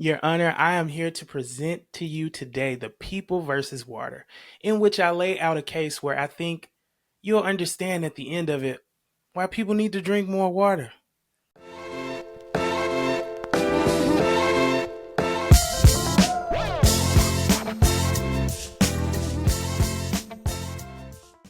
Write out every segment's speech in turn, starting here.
Your Honor, I am here to present to you today the People versus Water, in which I lay out a case where I think you'll understand at the end of it why people need to drink more water.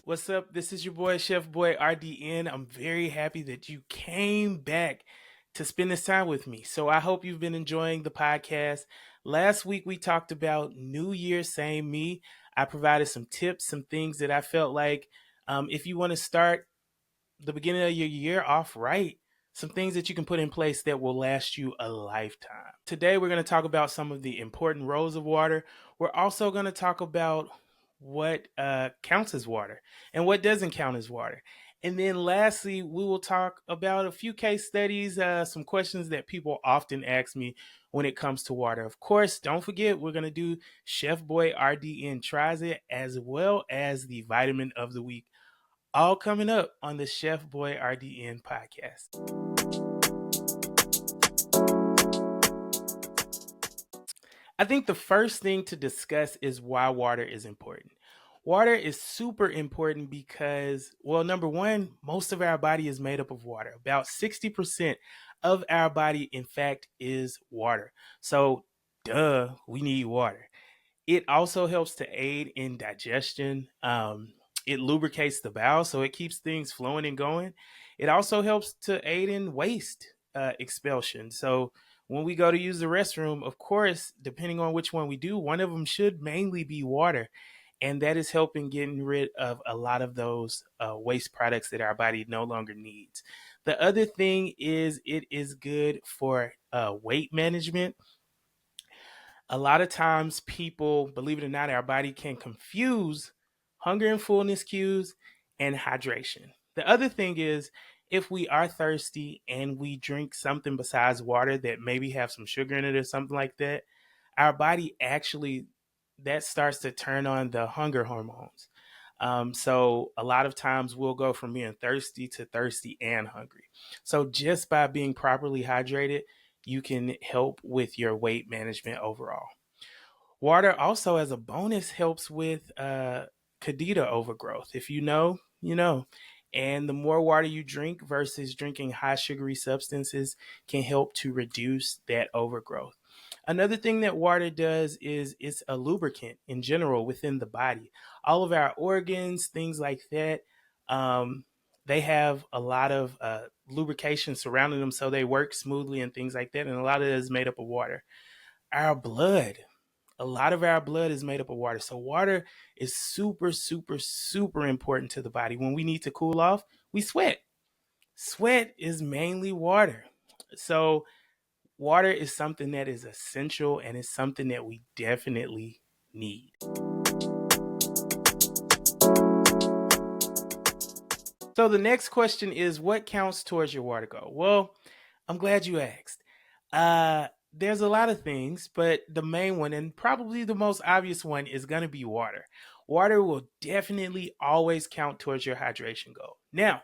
What's up? This is your boy, Chef Boy RDN. I'm very happy that you came back to spend this time with me. So I hope you've been enjoying the podcast. Last week we talked about New Year, same me. I provided some tips, some things that I felt like if you want to start the beginning of your year off right, some things that you can put in place that will last you a lifetime. Today, we're going to talk about some of the important roles of water. We're also going to talk about what counts as water and what doesn't count as water. And then lastly, we will talk about a few case studies, some questions that people often ask me when it comes to water. Of course, don't forget, we're going to do Chef Boy RDN Tries It as well as the vitamin of the week, all coming up on the Chef Boy RDN podcast. I think the first thing to discuss is why water is important. Water is super important because, well, number one, most of our body is made up of water. About 60% of our body, in fact, is water. So, duh, we need water. It also helps to aid in digestion. It lubricates the bowel, so it keeps things flowing and going. It also helps to aid in waste expulsion. So when we go to use the restroom, of course, depending on which one we do, one of them should mainly be water. And that is helping getting rid of a lot of those waste products that our body no longer needs. The other thing is it is good for weight management. A lot of times people, believe it or not, our body can confuse hunger and fullness cues and hydration. The other thing is if we are thirsty and we drink something besides water that maybe have some sugar in it or something like that, our body actually that starts to turn on the hunger hormones. So a lot of times we'll go from being thirsty to thirsty and hungry. So just by being properly hydrated, you can help with your weight management overall. Water also, as a bonus, helps with candida overgrowth. If you know, you know. And the more water you drink versus drinking high sugary substances can help to reduce that overgrowth. Another thing that water does is it's a lubricant in general within the body. All of our organs, things like that, they have a lot of lubrication surrounding them so they work smoothly and things like that. And a lot of it is made up of water. Our blood, a lot of our blood is made up of water. So water is super, super, super important to the body. When we need to cool off, we sweat. Sweat is mainly water. So water is something that is essential and it's something that we definitely need. So the next question is, what counts towards your water goal? Well, I'm glad you asked. There's a lot of things, but the main one and probably the most obvious one is going to be water. Water will definitely always count towards your hydration goal. Now,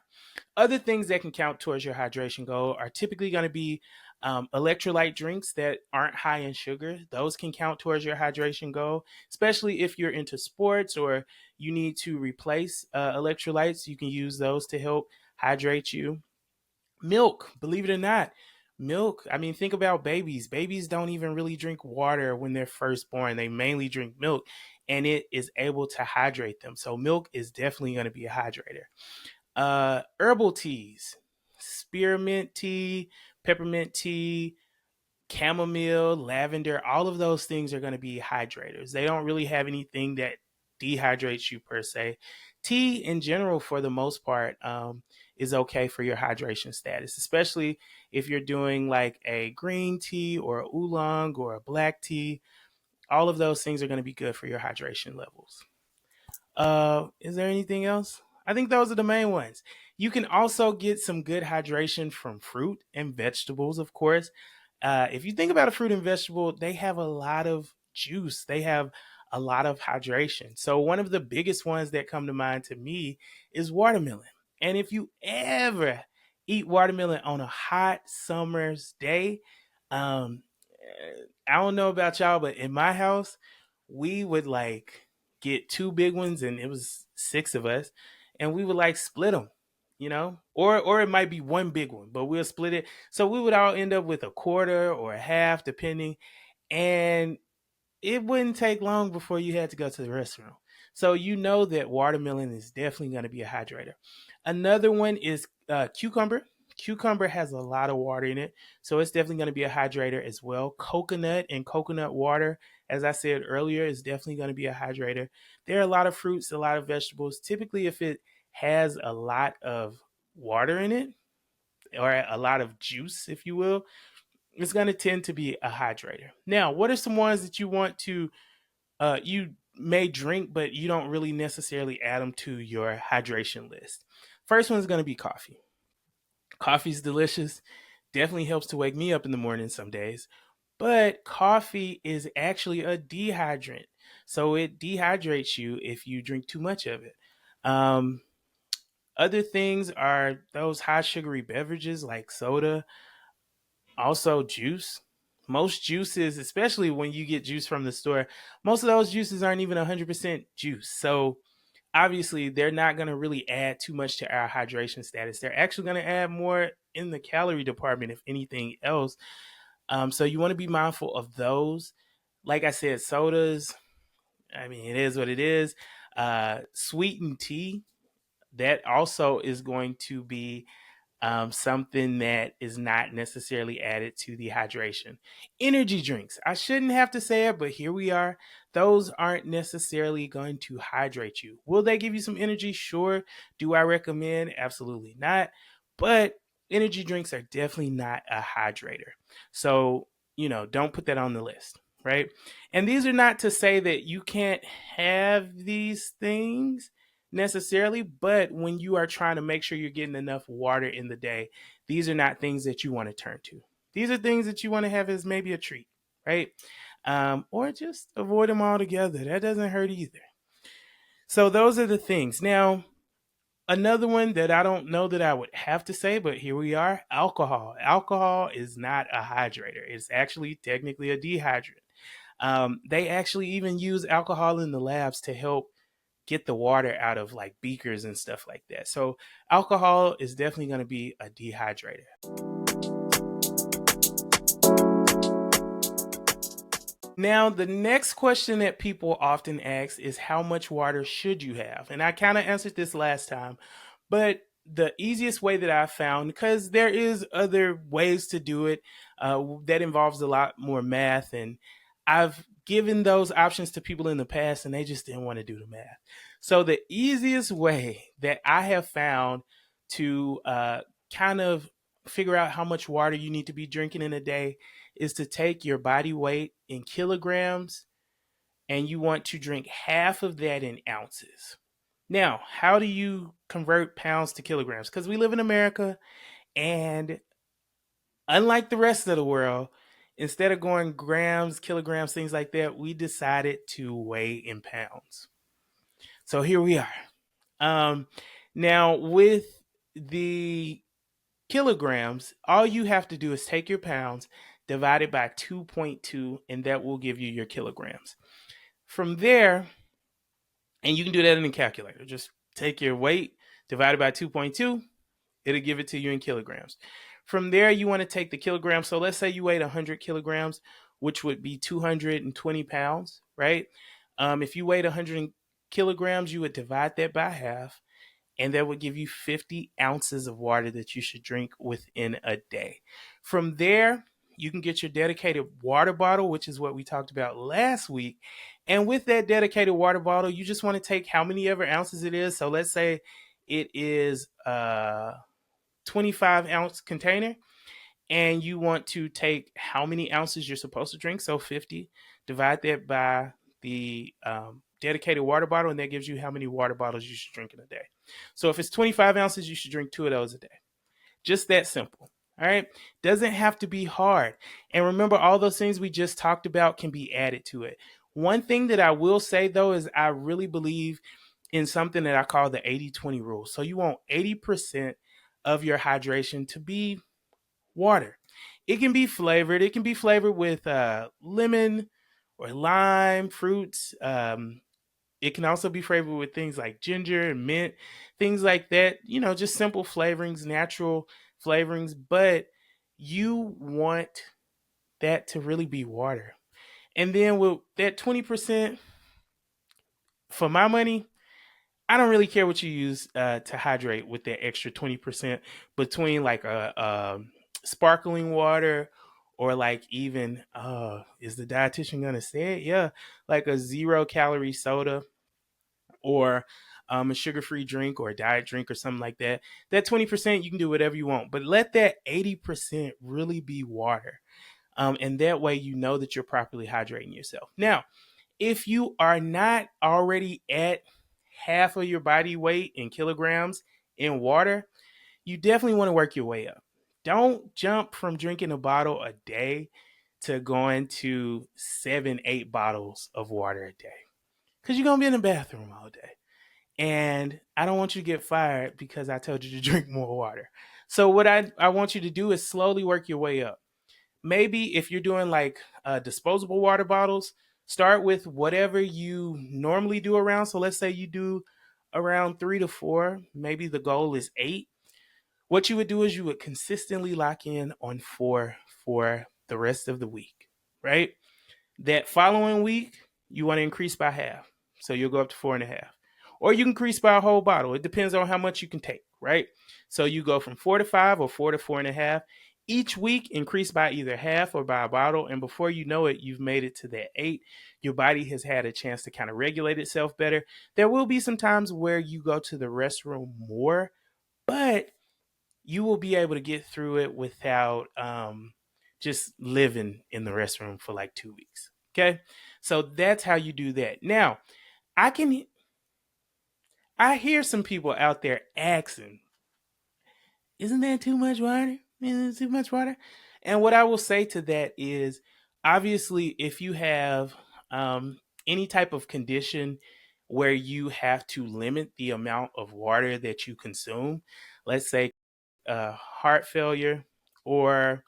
other things that can count towards your hydration goal are typically going to be electrolyte drinks that aren't high in sugar. Those can count towards your hydration goal, especially if you're into sports or you need to replace electrolytes. You can use those to help hydrate you. Milk, believe it or not, milk. I mean, think about babies. Babies don't even really drink water when they're first born. They mainly drink milk, and it is able to hydrate them. So milk is definitely going to be a hydrator. Herbal teas, spearmint tea, peppermint tea, chamomile, lavender, all of those things are going to be hydrators. They don't really have anything that dehydrates you per se. Tea in general, for the most part, is okay for your hydration status, especially if you're doing like a green tea or a oolong or a black tea. All of those things are going to be good for your hydration levels. Is there anything else? I think those are the main ones. You can also get some good hydration from fruit and vegetables, of course. If you think about a fruit and vegetable, they have a lot of juice. They have a lot of hydration. So one of the biggest ones that come to mind to me is watermelon. And if you ever eat watermelon on a hot summer's day, um, I don't know about y'all, but in my house, we would like get two big ones, and it was six of us, and we would like split them, or it might be one big one, but we'll split it. So we would all end up with a quarter or a half, depending, and it wouldn't take long before you had to go to the restroom. So you know that watermelon is definitely going to be a hydrator. Another one is cucumber. Cucumber has a lot of water in it, so it's definitely going to be a hydrator as well. Coconut and coconut water, as I said earlier, is definitely going to be a hydrator. There are a lot of fruits, a lot of vegetables. Typically, if it has a lot of water in it, or a lot of juice, if you will, it's going to tend to be a hydrator. Now, what are some ones that you may drink, but you don't really necessarily add them to your hydration list? First one is going to be coffee. Coffee's delicious. Definitely helps to wake me up in the morning some days. But coffee is actually a dehydrant. So it dehydrates you if you drink too much of it. Um, Other things are those high sugary beverages like soda, also juice. Most juices, especially when you get juice from the store, most of those juices aren't even 100% juice. So obviously, they're not going to really add too much to our hydration status. They're actually going to add more in the calorie department, if anything else. So you want to be mindful of those. Like I said, sodas, I mean, it is what it is. Sweetened tea, that also is going to be something that is not necessarily added to the hydration. Energy drinks. I shouldn't have to say it, but here we are. Those aren't necessarily going to hydrate you. Will they give you some energy? Sure. Do I recommend? Absolutely not. But energy drinks are definitely not a hydrator. So, don't put that on the list, right? And these are not to say that you can't have these things necessarily, but when you are trying to make sure you're getting enough water in the day, these are not things that you want to turn to. These are things that you want to have as maybe a treat, right? Or just avoid them altogether. That doesn't hurt either. So those are the things. Now, another one that I don't know that I would have to say, but here we are: alcohol. Alcohol is not a hydrator. It's actually technically a dehydrant. They actually even use alcohol in the labs to help get the water out of like beakers and stuff like that. So alcohol is definitely going to be a dehydrator. Now, the next question that people often ask is how much water should you have? And I kind of answered this last time, but the easiest way that I found, because there is other ways to do it that involves a lot more math, and I've given those options to people in the past and they just didn't want to do the math. So the easiest way that I have found to kind of figure out how much water you need to be drinking in a day is to take your body weight in kilograms, and you want to drink half of that in ounces. Now, how do you convert pounds to kilograms? Because we live in America, and unlike the rest of the world, instead of going grams, kilograms, things like that, we decided to weigh in pounds. So here we are. Um, Now, with the kilograms, all you have to do is take your pounds, divide it by 2.2, and that will give you your kilograms. From there, and you can do that in a calculator, just take your weight, divide it by 2.2, it'll give it to you in kilograms. From there, you want to take the kilograms. So let's say you weighed 100 kilograms, which would be 220 pounds, right? If you weighed 100 kilograms, you would divide that by half, and that would give you 50 ounces of water that you should drink within a day. From there, you can get your dedicated water bottle, which is what we talked about last week. And with that dedicated water bottle, you just want to take how many ever ounces it is. So let's say it is a 25-ounce container, and you want to take how many ounces you're supposed to drink. So 50, divide that by the dedicated water bottle, and that gives you how many water bottles you should drink in a day. So if it's 25 ounces, you should drink 2 of those a day. Just that simple. All right. Doesn't have to be hard. And remember, all those things we just talked about can be added to it. One thing that I will say, though, is I really believe in something that I call the 80-20 rule. So you want 80% of your hydration to be water. It can be flavored. It can be flavored with lemon or lime fruits. It can also be flavored with things like ginger and mint, things like that. Just simple flavorings, natural flavorings. But you want that to really be water. And then with that 20%, for my money, I don't really care what you use to hydrate with that extra 20% between like a sparkling water or like even, is the dietitian going to say it? Yeah, like a 0 calorie soda or a sugar free drink or a diet drink or something like that. That 20%, you can do whatever you want, but let that 80% really be water. And that way, you know that you're properly hydrating yourself. Now, if you are not already at half of your body weight in kilograms in water, you definitely want to work your way up. Don't jump from drinking a bottle a day to going to 7, 8 bottles of water a day because you're going to be in the bathroom all day. And I don't want you to get fired because I told you to drink more water. So, what I want you to do is slowly work your way up. Maybe if you're doing like disposable water bottles, start with whatever you normally do around. So let's say you do around 3 to 4. Maybe the goal is 8. What you would do is you would consistently lock in on 4 for the rest of the week, right? That following week, you want to increase by half. So you'll go up to 4.5. Or you can increase by a whole bottle. It depends on how much you can take, right? So you go from 4 to 5 or 4 to 4.5. Each week, increase by either half or by a bottle. And before you know it, you've made it to that 8. Your body has had a chance to kind of regulate itself better. There will be some times where you go to the restroom more, but you will be able to get through it without just living in the restroom for like 2 weeks. Okay. So that's how you do that. Now, I can I hear some people out there asking, isn't that too much water? Is it too much water? And what I will say to that is obviously if you have any type of condition where you have to limit the amount of water that you consume, let's say heart failure or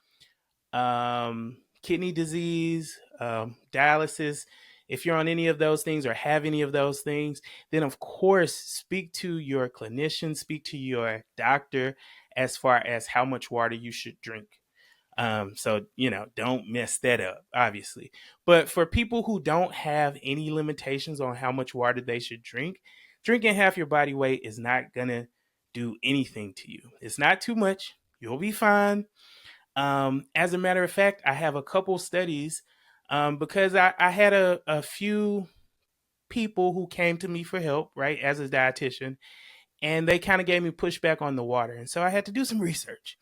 kidney disease, dialysis, if you're on any of those things or have any of those things, then of course speak to your clinician, speak to your doctor as far as how much water you should drink. So, don't mess that up, obviously. But for people who don't have any limitations on how much water they should drink, drinking half your body weight is not going to do anything to you. It's not too much. You'll be fine. As a matter of fact, I have a couple studies because I had a few people who came to me for help, right, as a dietitian, and they kind of gave me pushback on the water. And so I had to do some research.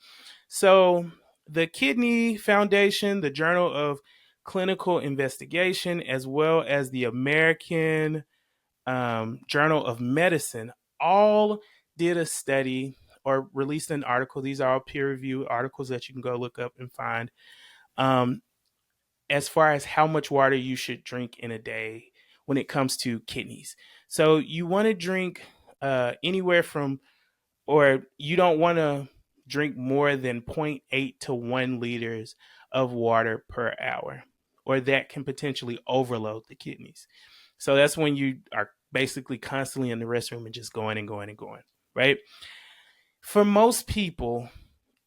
So the Kidney Foundation, the Journal of Clinical Investigation, as well as the American Journal of Medicine, all did a study or released an article. These are all peer reviewed articles that you can go look up and find. Um, as far as how much water you should drink in a day when it comes to kidneys. So you want to drink anywhere from, or you don't want to drink more than zero point 0.8 to 1 liters of water per hour, or that can potentially overload the kidneys. So that's when you are basically constantly in the restroom and just going and going and going, right? For most people,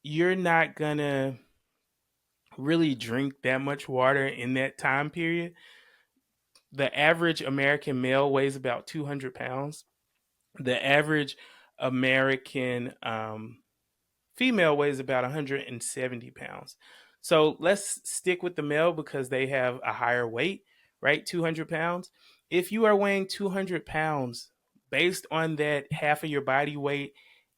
you're not gonna really drink that much water in that time period. The average American male weighs about 200 pounds. The average American female weighs about 170 pounds. So let's stick with the male because they have a higher weight, right? 200 pounds. If you are weighing 200 pounds based on that half of your body weight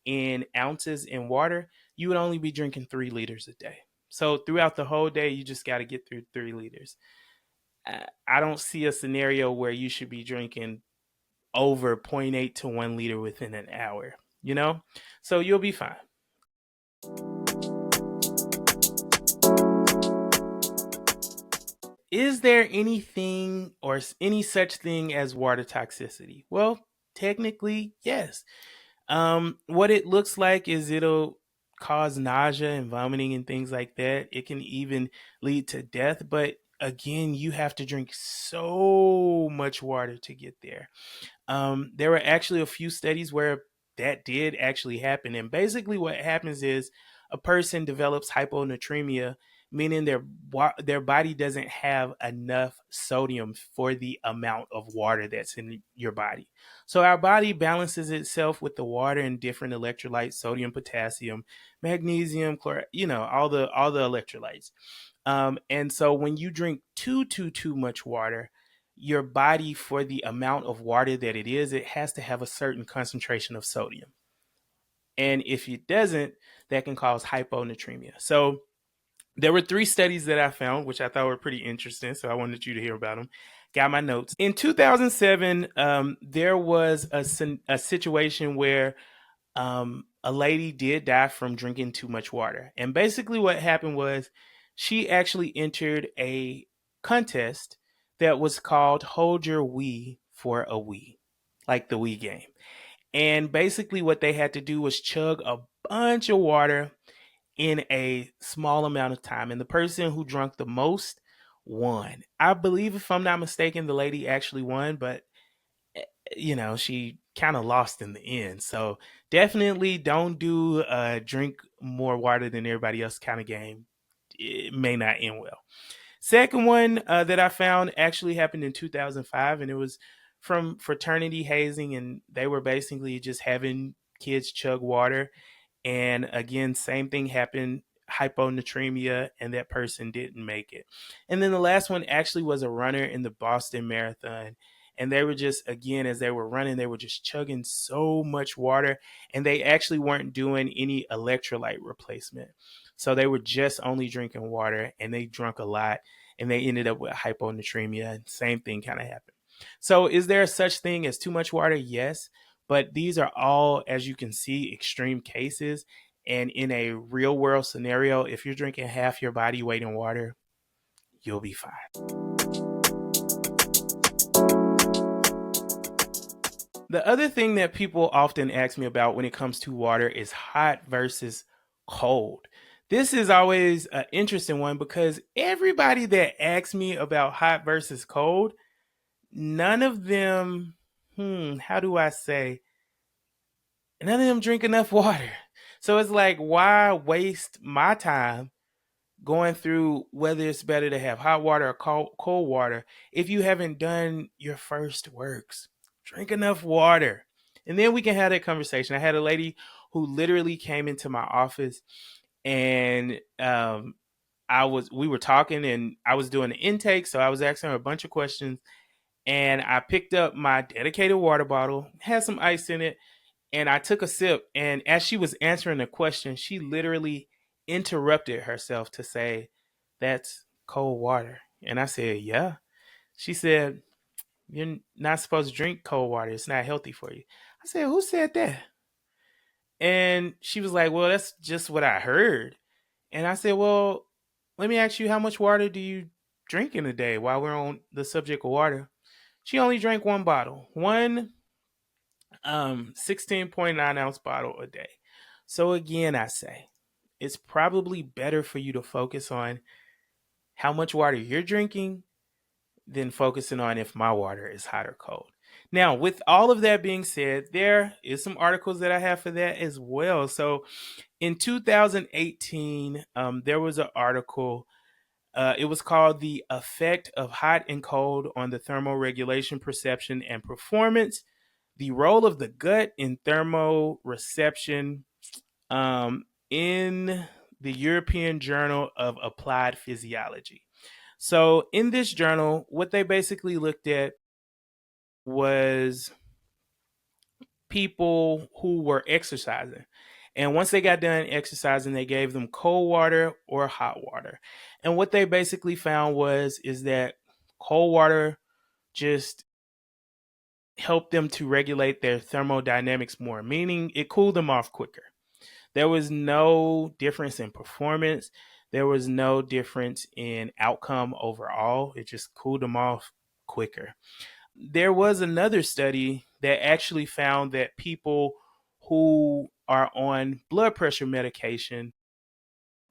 in ounces in water, you would only be drinking 3 liters a day. So throughout the whole day, you just got to get through 3 liters. I don't see a scenario where you should be drinking over zero point 0.8 to 1 liter within an hour, you know? So you'll be fine. Is there anything or any such thing as water toxicity? Well, technically, yes. What it looks like is it'll cause nausea and vomiting and things like that. It can even lead to death. But again, you have to drink so much water to get there. There were actually a few studies where that did actually happen. And basically, what happens is a person develops hyponatremia, meaning their body doesn't have enough sodium for the amount of water that's in your body. So our body balances itself with the water and different electrolytes: sodium, potassium, magnesium, chloride, all the electrolytes. And so when you drink too much water, your body, for the amount of water that it is, it has to have a certain concentration of sodium. And if it doesn't, that can cause hyponatremia. So there were 3 studies that I found, which I thought were pretty interesting. So I wanted you to hear about them. Got my notes. In 2007, there was a situation where a lady did die from drinking too much water. And basically, what happened was she actually entered a contest that was called Hold Your Wee for a Wee, like the Wii game. And basically, what they had to do was chug a bunch of water in a small amount of time. And the person who drank the most won. I believe, if I'm not mistaken, the lady actually won, but she kind of lost in the end. So definitely don't do drink more water than everybody else kind of game. It may not end well. Second one that I found actually happened in 2005, and it was from fraternity hazing, and they were basically just having kids chug water. And again, same thing happened, hyponatremia, and that person didn't make it. And then the last one actually was a runner in the Boston Marathon. And they were just, again, as they were running, they were just chugging so much water, and they actually weren't doing any electrolyte replacement. So they were just only drinking water, and they drank a lot, and they ended up with hyponatremia. And same thing kind of happened. So is there such thing as too much water? Yes. But these are all, as you can see, extreme cases. And in a real world scenario, if you're drinking half your body weight in water, you'll be fine. The other thing that people often ask me about when it comes to water is hot versus cold. This is always an interesting one because everybody that asks me about hot versus cold, none of them, how do I say, none of them drink enough water. So it's like, why waste my time going through whether it's better to have hot water or cold water if you haven't done your first works? Drink enough water. And then we can have that conversation. I had a lady who literally came into my office, and we were talking, and I was doing the intake, so I was asking her a bunch of questions, and I picked up my dedicated water bottle, had some ice in it, and I took a sip. And as she was answering the question, she literally interrupted herself to say, "That's cold water." And I said, "Yeah." She said, "You're not supposed to drink cold water. It's not healthy for you." I said, "Who said that?" And she was like, "Well, that's just what I heard." And I said, "Well, let me ask you, how much water do you drink in a day while we're on the subject of water?" She only drank one bottle, one 16.9 ounce bottle a day. So again, I say it's probably better for you to focus on how much water you're drinking than focusing on if my water is hot or cold. Now, with all of that being said, there is some articles that I have for that as well. So in 2018, there was an article. It was called "The Effect of Hot and Cold on the Thermoregulation, Perception, and Performance: The Role of the Gut in Thermoreception," in the European Journal of Applied Physiology. So, in this journal, what they basically looked at was people who were exercising. And once they got done exercising, they gave them cold water or hot water. And what they basically found is that cold water just helped them to regulate their thermodynamics more, meaning it cooled them off quicker. There was no difference in performance. There was no difference in outcome overall. It just cooled them off quicker. There was another study that actually found that people who are on blood pressure medication,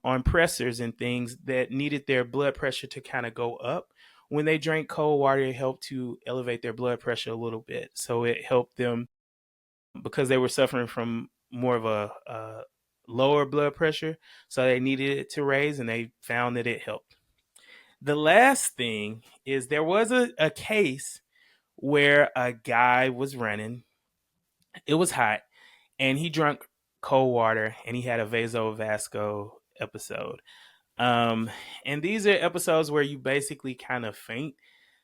on pressors and things that needed their blood pressure to kind of go up. When they drank cold water, it helped to elevate their blood pressure a little bit. So it helped them because they were suffering from more of a lower blood pressure. So they needed it to raise, and they found that it helped. The last thing is there was a case where a guy was running. It was hot, and he drank cold water, and he had a vasovascular episode. Um, and these are episodes where you basically kind of faint.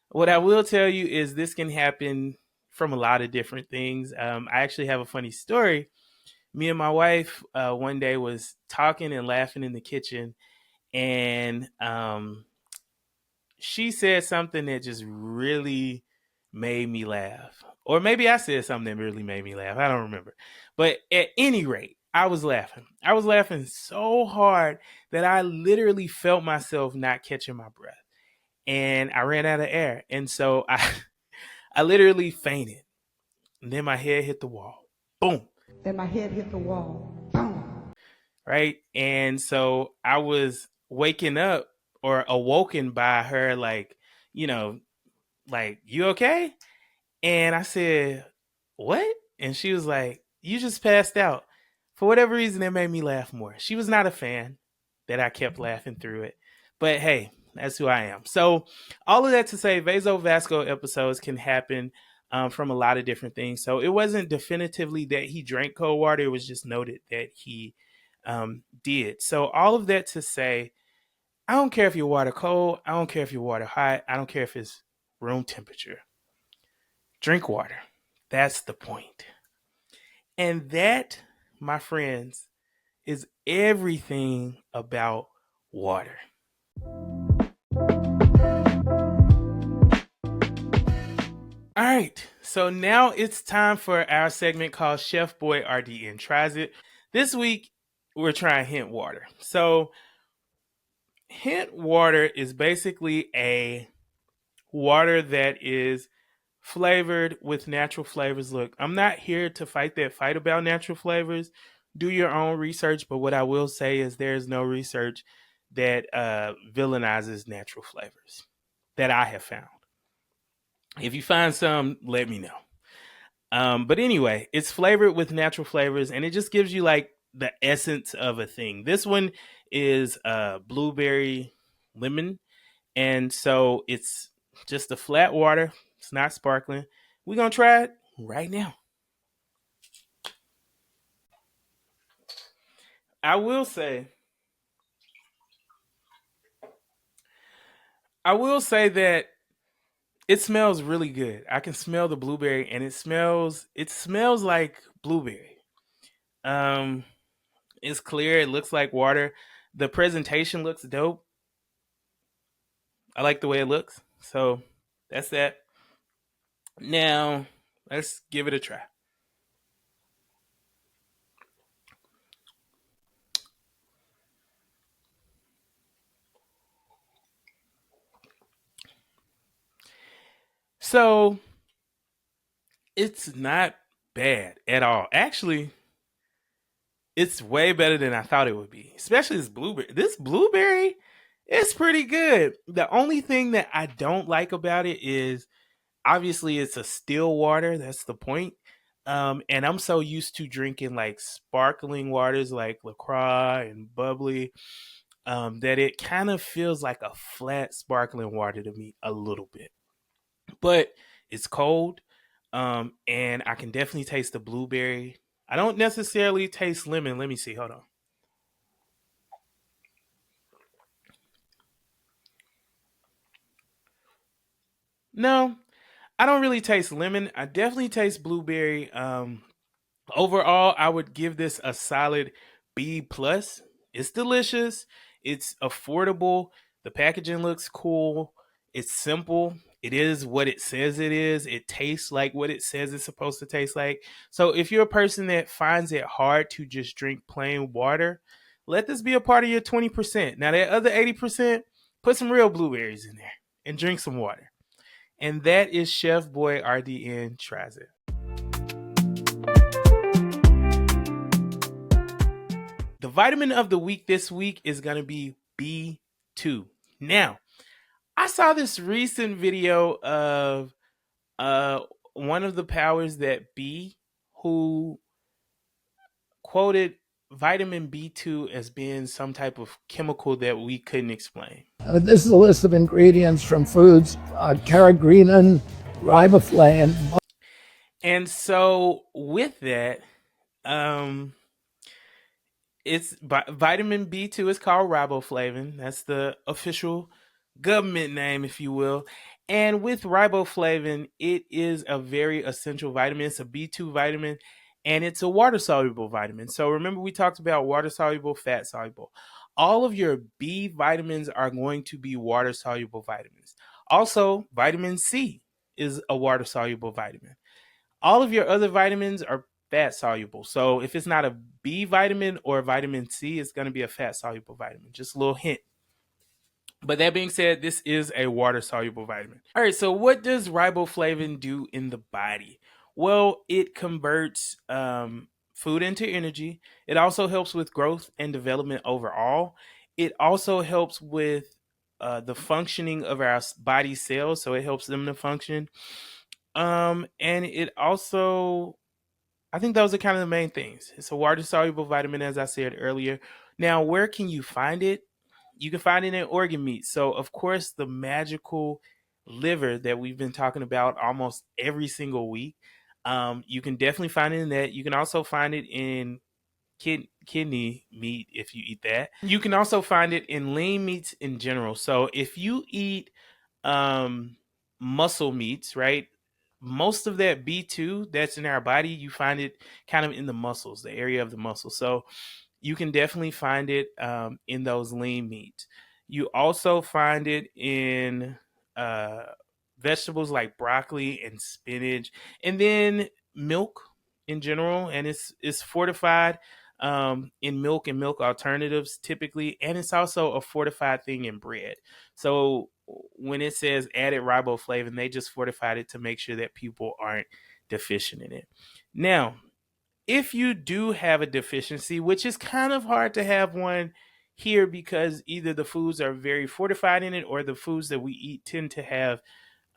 What I will tell you is this can happen from a lot of different things. I actually have a funny story. Me and my wife one day was talking and laughing in the kitchen, and she said something that just really made me laugh. Or maybe I said something that really made me laugh. I don't remember. But at any rate, I was laughing. I was laughing so hard that I literally felt myself not catching my breath. And I ran out of air. And so I literally fainted. And then my head hit the wall. Boom. Then my head hit the wall. Boom. Right? And so I was waking up or awoken by her, like, like, you okay? And I said, what? And she was like, you just passed out. For whatever reason, it made me laugh more. She was not a fan that I kept laughing through it. But hey, that's who I am. So all of that to say, vasovascular episodes can happen from a lot of different things. So it wasn't definitively that he drank cold water. It was just noted that he did. So all of that to say, I don't care if your water cold. I don't care if your water hot. I don't care if it's room temperature. Drink water. That's the point. And that, my friends, is everything about water. All right, so now it's time for our segment called ChefBoyRDN Tries It. This week, we're trying hint water. So, hint water is basically a water that is flavored with natural flavors. Look, I'm not here to fight that fight about natural flavors. Do your own research, but what I will say is there's no research that villainizes natural flavors that I have found. If you find some, let me know. But anyway, it's flavored with natural flavors, and it just gives you like the essence of a thing. This one is blueberry lemon, and so it's just a flat water. It's not sparkling. We're going to try it right now. I will say that it smells really good. I can smell the blueberry, and it smells like blueberry. It's clear. It looks like water. The presentation looks dope. I like the way it looks. So that's that. Now, let's give it a try. So it's not bad at all. Actually, it's way better than I thought it would be. Especially this blueberry. This blueberry is pretty good. The only thing that I don't like about it is obviously it's a still water. That's the point. And I'm so used to drinking like sparkling waters like LaCroix and bubbly that it kind of feels like a flat sparkling water to me a little bit. But it's cold, and I can definitely taste the blueberry. I don't necessarily taste lemon. Let me see. Hold on. No, I don't really taste lemon. I definitely taste blueberry. Overall, I would give this a solid B plus. It's delicious. It's affordable. The packaging looks cool. It's simple. It is what it says it is. It tastes like what it says it's supposed to taste like. So if you're a person that finds it hard to just drink plain water, let this be a part of your 20%. Now that other 80%, put some real blueberries in there and drink some water. And that is Chef Boy RDN Tries It. vitamin of the week this week is going to be B2. Now, I saw this recent video of uh one of the powers that be who quoted vitamin B2 as being some type of chemical that we couldn't explain. This is a list of ingredients from foods: carrageenan, riboflavin. And so with that, um it's vitamin B2 is called riboflavin. That's the official government name, if you will. And with riboflavin, it is a very essential vitamin. It's a B2 vitamin and it's a water soluble vitamin. So remember, we talked about water soluble, fat soluble. All of your B vitamins are going to be water soluble vitamins. Also, vitamin C is a water soluble vitamin. All of your other vitamins are fat soluble. So if it's not a B vitamin or vitamin C, it's going to be a fat soluble vitamin. Just a little hint. But that being said, this is a water soluble vitamin. All right, so what does riboflavin do in the body? Well, it converts food into energy. It also helps with growth and development overall. It also helps with the functioning of our body cells, so it helps them to function. And it also, I think those are kind of the main things. It's a water soluble vitamin, as I said earlier. Now, where can you find it? You can find it in organ meat. So, of course, the magical liver that we've been talking about almost every single week, you can definitely find it in that. You can also find it in kidney meat if you eat that. You can also find it in lean meats in general. So, if you eat muscle meats, right? Most of that B2 that's in our body, you find it kind of in the muscles, the area of the muscle. So you can definitely find it in those lean meats. You also find it in uh, vegetables like broccoli and spinach, and then milk in general. And it's fortified in milk and milk alternatives typically, and it's also a fortified thing in bread. So when it says added riboflavin, they just fortified it to make sure that people aren't deficient in it. Now, if you do have a deficiency, which is kind of hard to have one here because either the foods are very fortified in it or the foods that we eat tend to have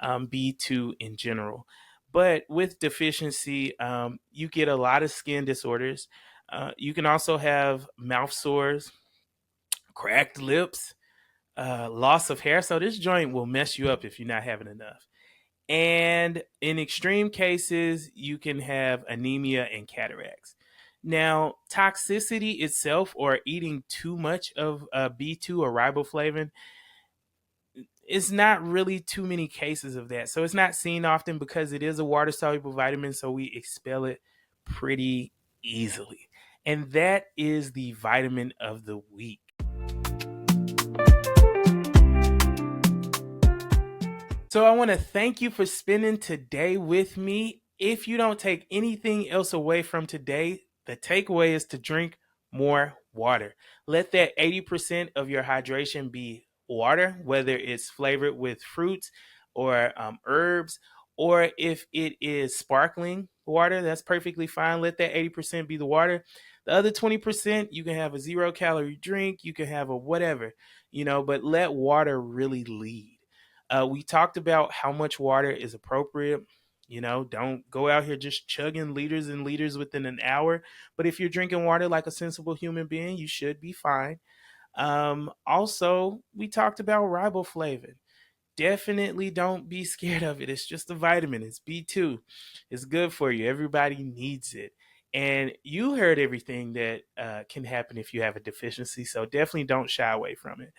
B2 in general. But with deficiency, you get a lot of skin disorders. You can also have mouth sores, cracked lips, loss of hair. So this joint will mess you up if you're not having enough. And in extreme cases, you can have anemia and cataracts. Now, toxicity itself or eating too much of B2 or riboflavin is not really too many cases of that. So it's not seen often because it is a water soluble vitamin, so we expel it pretty easily. And that is the vitamin of the week. So I want to thank you for spending today with me. If you don't take anything else away from today, the takeaway is to drink more water. Let that 80% of your hydration be water, whether it's flavored with fruits or herbs, or if it is sparkling water, that's perfectly fine. Let that 80% be the water. The other 20%, you can have a 0-calorie drink, you can have a whatever, but let water really lead. We talked about how much water is appropriate. Don't go out here just chugging liters and liters within an hour. But if you're drinking water like a sensible human being, you should be fine. Also, we talked about riboflavin. Definitely don't be scared of it. It's just a vitamin. It's B2. It's good for you. Everybody needs it. And you heard everything that can happen if you have a deficiency. So definitely don't shy away from it.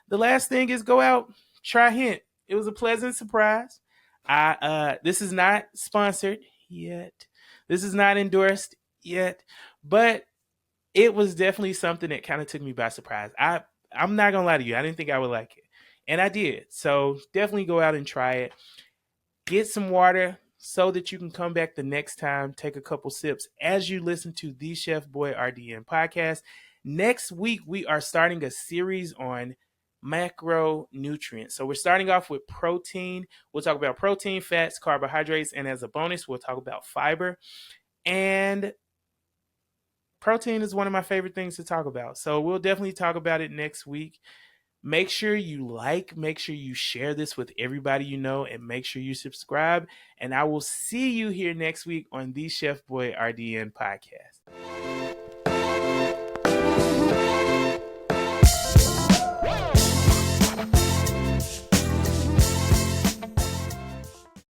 The last thing is go out, try Hint. It was a pleasant surprise. This is not sponsored yet. This is not endorsed yet, but it was definitely something that kind of took me by surprise. I'm not gonna lie to you. I didn't think I would like it, and I did. So definitely go out and try it. Get some water so that you can come back the next time, take a couple sips as you listen to the ChefBoyRDN podcast. Next week, we are starting a series on macronutrients. So we're starting off with protein. We'll talk about protein, fats, carbohydrates, and as a bonus, we'll talk about fiber. And protein is one of my favorite things to talk about. So we'll definitely talk about it next week. Make sure you make sure you share this with everybody you know, and make sure you subscribe. And I will see you here next week on the Chef Boy RDN podcast.